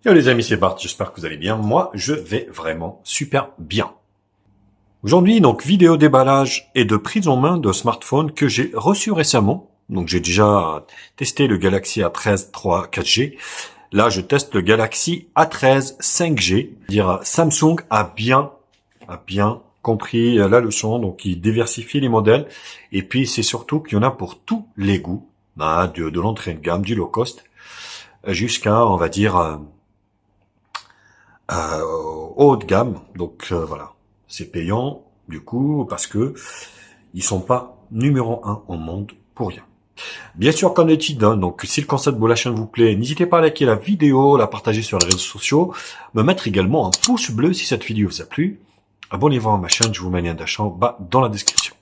Yo les amis, c'est Bart, j'espère que vous allez bien. Moi, je vais vraiment super bien. Aujourd'hui, donc, vidéo déballage et de prise en main de smartphone que j'ai reçu récemment. Donc, j'ai déjà testé le Galaxy A13 3 4G. Là, je teste le Galaxy A13 5G. Dire Samsung a bien compris la leçon, donc il diversifie les modèles. Et puis, c'est surtout qu'il y en a pour tous les goûts. De l'entrée de gamme, du low cost, jusqu'à, on va dire, haut de gamme. Donc voilà, c'est payant du coup parce que ils sont pas numéro un au monde pour rien. Bien sûr, comme d'habitude, donc si le concept de la chaîne vous plaît, n'hésitez pas à liker la vidéo, la partager sur les réseaux sociaux, me mettre également un pouce bleu si cette vidéo vous a plu. Abonnez-vous à ma chaîne, je vous mets un lien d'achat en bas dans la description.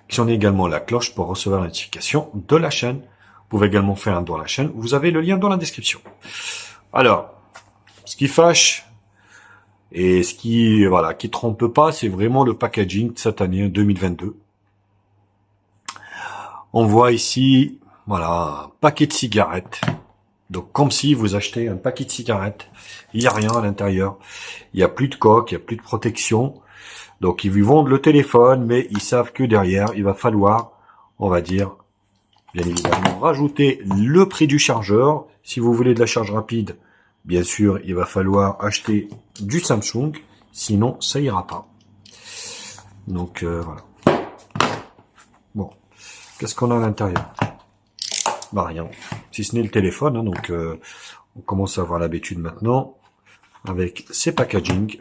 Actionnez également la cloche pour recevoir la notification de la chaîne. Vous pouvez également faire un don à la chaîne, vous avez le lien dans la description. Alors, ce qui fâche, et ce qui trompe pas, c'est vraiment le packaging de cette année 2022. On voit ici, voilà, un paquet de cigarettes. Donc, comme si vous achetez un paquet de cigarettes, il n'y a rien à l'intérieur. Il n'y a plus de coque, il n'y a plus de protection. Donc, ils vous vendent le téléphone, mais ils savent que derrière, il va falloir, on va dire, bien évidemment, rajouter le prix du chargeur. Si vous voulez de la charge rapide, bien sûr, il va falloir acheter du Samsung, sinon ça ira pas. Donc voilà. Bon, qu'est-ce qu'on a à l'intérieur? Bah rien, si ce n'est le téléphone. Donc on commence à avoir l'habitude maintenant avec ces packaging.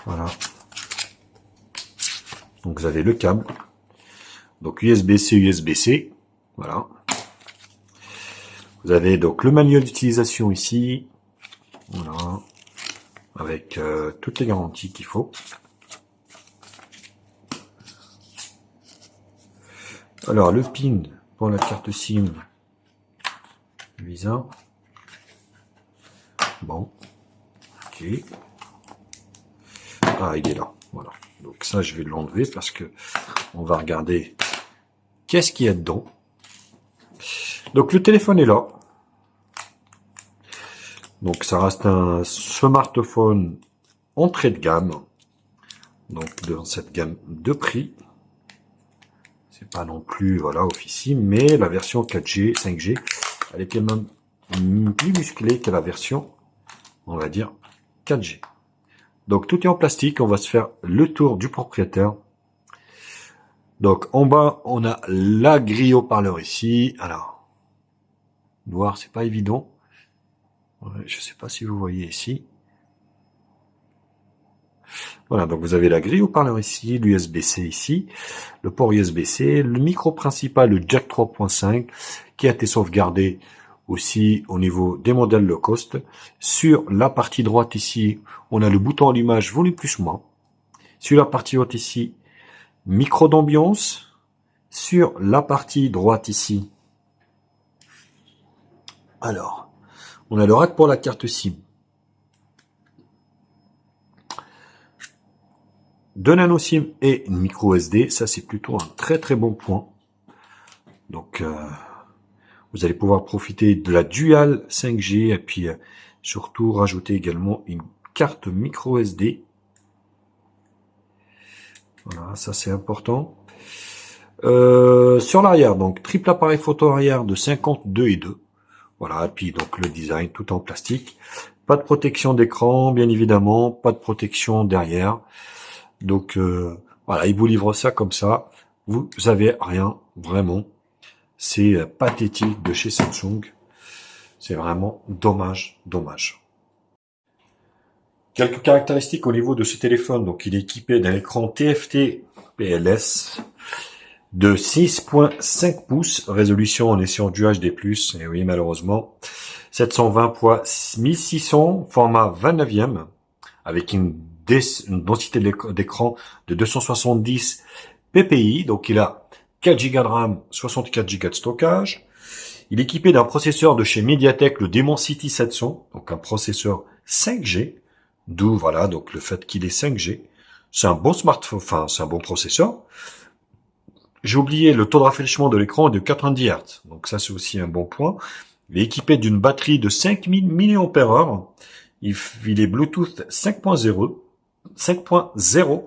Voilà. Donc vous avez le câble. Donc USB-C, USB-C. Voilà. Vous avez donc le manuel d'utilisation ici. Voilà. Avec toutes les garanties qu'il faut. Alors, le pin pour la carte SIM. Visa. Bon. Ok. Ah, il est là. Voilà. Donc ça, je vais l'enlever parce que on va regarder qu'est-ce qu'il y a dedans. Donc, le téléphone est là. Donc, ça reste un smartphone entrée de gamme. Donc, dans cette gamme de prix. C'est pas non plus, voilà, officine, mais la version 4G, 5G, elle est quand même plus musclée que la version, on va dire, 4G. Donc, tout est en plastique. On va se faire le tour du propriétaire. Donc, en bas, on a la grille haut-parleur ici. Alors, noir, c'est pas évident. Ouais, je sais pas si vous voyez ici. Voilà, donc vous avez la grille haut-parleur ici, l'USB-C ici, le port USB-C, le micro principal, le jack 3.5, qui a été sauvegardé aussi au niveau des modèles low cost. Sur la partie droite ici, on a le bouton allumage volume plus moins. Sur la partie haute ici, micro d'ambiance. Sur la partie droite ici, alors, on a le rack pour la carte SIM. 2 nano SIM et une micro SD, ça c'est plutôt un très très bon point. Donc vous allez pouvoir profiter de la dual 5G et puis surtout rajouter également une carte micro SD. Voilà, ça c'est important. Sur l'arrière, donc triple appareil photo arrière de 52 et 2. Voilà, et puis donc le design tout en plastique. Pas de protection d'écran, bien évidemment, pas de protection derrière. Donc voilà, ils vous livrent ça comme ça. Vous avez rien, vraiment. C'est pathétique de chez Samsung. C'est vraiment dommage, dommage. Quelques caractéristiques au niveau de ce téléphone. Donc il est équipé d'un écran TFT PLS de 6.5 pouces. Résolution, on est sur du HD+. Et oui, malheureusement. 720 x 1600, format 29e, avec une densité d'écran de 270 ppi, donc il a 4 Go de RAM, 64 Go de stockage. Il est équipé d'un processeur de chez MediaTek, le Dimensity 700, donc un processeur 5G, d'où voilà donc le fait qu'il est 5G. C'est un bon smartphone, enfin c'est un bon processeur. j'ai oublié, le taux de rafraîchissement de l'écran est de 90 Hz. Donc ça, c'est aussi un bon point. Il est équipé d'une batterie de 5000 mAh. Il est Bluetooth 5.0, 5.0,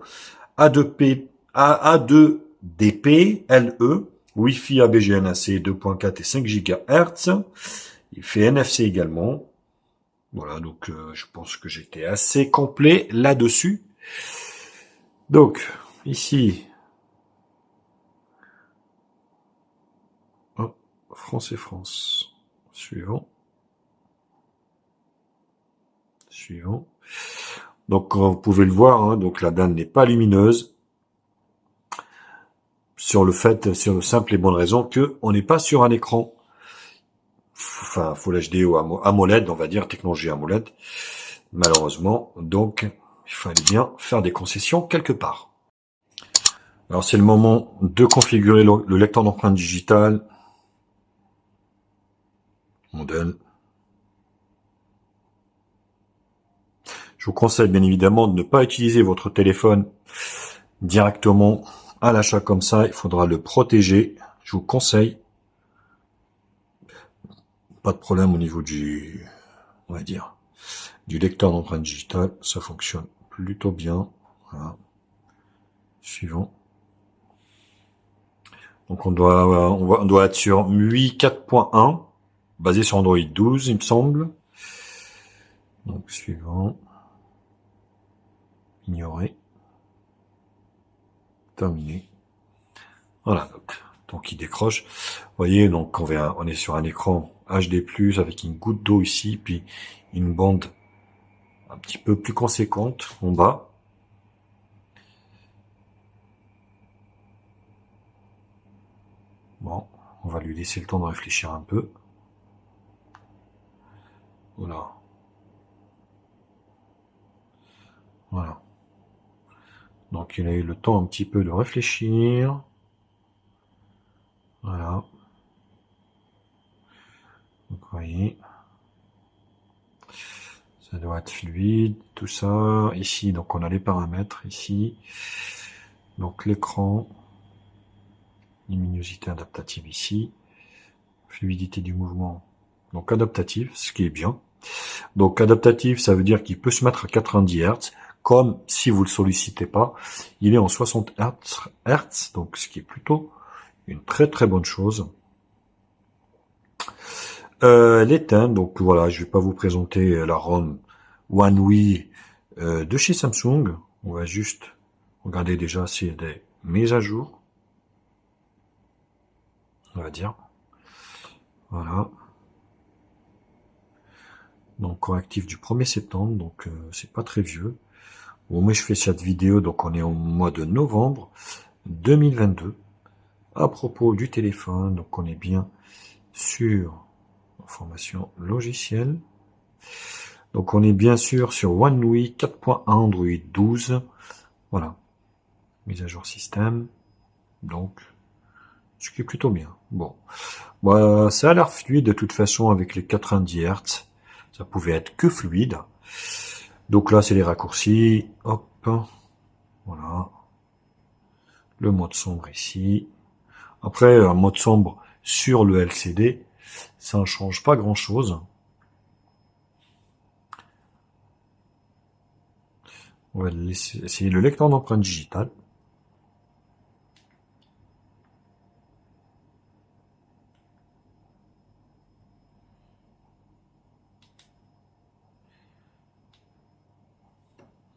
A2P, A2DP, LE, Wi-Fi ABGNAC 2.4 et 5 GHz. Il fait NFC également. Voilà, donc je pense que j'étais assez complet là-dessus. Donc, ici, oh, France et France. Suivant. Suivant. Donc, vous pouvez le voir, hein, donc la dinde n'est pas lumineuse. Sur le simple et bonne raison que on n'est pas sur un écran, enfin, Full HD ou AMOLED, on va dire, technologie AMOLED, malheureusement. Donc, il fallait bien faire des concessions quelque part. Alors, c'est le moment de configurer le lecteur d'empreintes digitales. Modèle. Je vous conseille bien évidemment de ne pas utiliser votre téléphone directement à l'achat comme ça. Il faudra le protéger. Je vous conseille. Pas de problème au niveau on va dire, du lecteur d'empreintes digitales. Ça fonctionne plutôt bien. Voilà. Suivant. Donc on doit être sur MUI 4.1, basé sur Android 12, il me semble. Donc suivant. Ignorer. Terminé. Voilà, donc il décroche. Vous voyez, donc on est sur un écran HD+, avec une goutte d'eau ici, puis une bande un petit peu plus conséquente en bas. Bon, on va lui laisser le temps de réfléchir un peu. Voilà. Voilà. Donc il a eu le temps un petit peu de réfléchir. Voilà. Donc vous voyez. Ça doit être fluide, tout ça. Ici, donc on a les paramètres ici. Donc l'écran. Luminosité adaptative ici. Fluidité du mouvement. Donc adaptative, ce qui est bien. Donc adaptatif, ça veut dire qu'il peut se mettre à 90 Hz, comme si vous le sollicitez pas, il est en 60 Hz, donc ce qui est plutôt une très très bonne chose. L'éteindre, donc voilà, je vais pas vous présenter la ROM One UI de chez Samsung. On va juste regarder déjà s'il y a des mises à jour. On va dire. Voilà. Donc correctif du 1er septembre, donc c'est pas très vieux. Bon, mais je fais cette vidéo, donc on est au mois de novembre 2022. À propos du téléphone, donc on est bien sur information logicielle. Donc on est bien sûr sur One UI 4.1 Android 12. Voilà. Mise à jour système. Donc, ce qui est plutôt bien. Bon. Bah, ça a l'air fluide de toute façon avec les 90 Hz. Ça pouvait être que fluide. Donc là, c'est les raccourcis. Hop. Voilà. Le mode sombre ici. Après, un mode sombre sur le LCD, ça ne change pas grand-chose. On va essayer le lecteur d'empreintes digitales.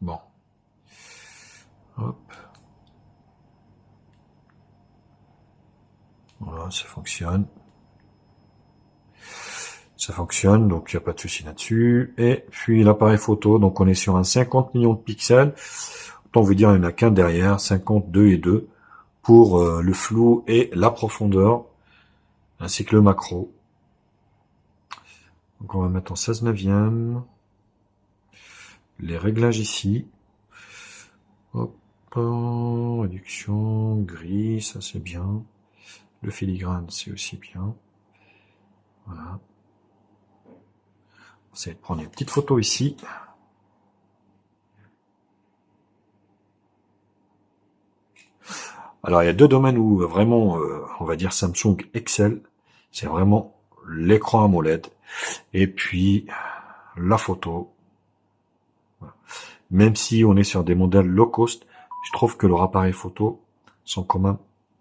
Bon. Hop. Voilà, ça fonctionne. Ça fonctionne, donc il n'y a pas de souci là-dessus. Et puis l'appareil photo, donc on est sur un 50 millions de pixels. Autant vous dire, il n'y en a qu'un derrière, 52 et 2, pour le flou et la profondeur, ainsi que le macro. Donc on va mettre en 16 neuvième. Les réglages ici. Hop, réduction, gris, ça c'est bien. Le filigrane, c'est aussi bien. Voilà. On va essayer de prendre une petite photo ici. Alors, il y a deux domaines où vraiment, on va dire Samsung excelle. C'est vraiment l'écran AMOLED et puis la photo. Voilà. Même si on est sur des modèles low cost, je trouve que leurs appareils photo sont quand même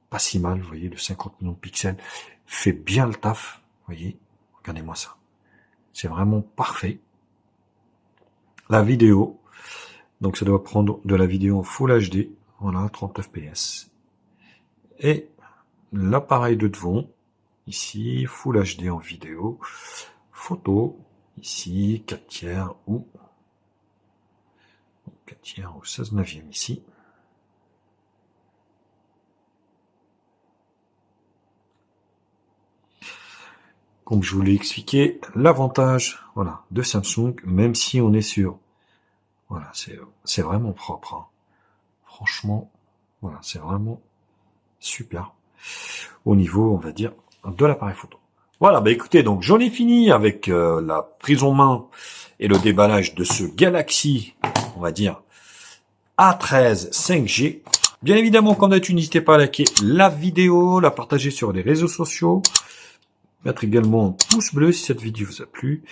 pas si mal. Vous voyez, le 50 millions de pixels fait bien le taf. Vous voyez, regardez-moi ça. C'est vraiment parfait. La vidéo, donc ça doit prendre de la vidéo en Full HD. Voilà, 30 fps. Et l'appareil de devant, ici, Full HD en vidéo, photo, ici, 4 tiers ou 16/9 ici. Comme je vous l'ai expliqué, l'avantage, voilà, de Samsung, même si on est sur, voilà, c'est vraiment propre, hein. Franchement, voilà, c'est vraiment super au niveau, on va dire, de l'appareil photo. Voilà, bah écoutez, donc j'en ai fini avec la prise en main et le déballage de ce Galaxy, on va dire, A13 5G. Bien évidemment, comme d'habitude, n'hésitez pas à liker la vidéo, la partager sur les réseaux sociaux, mettre également un pouce bleu si cette vidéo vous a plu.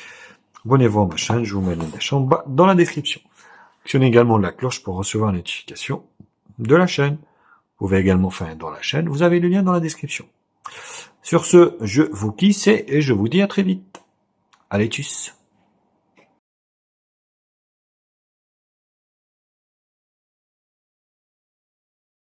Abonnez-vous à ma chaîne, je vous mets le lien de la chaîne en bas dans la description. Actionnez également la cloche pour recevoir la notification de la chaîne. Vous pouvez également faire un don à la chaîne, vous avez le lien dans la description. Sur ce, je vous quitte et je vous dis à très vite. Allez, tchuss.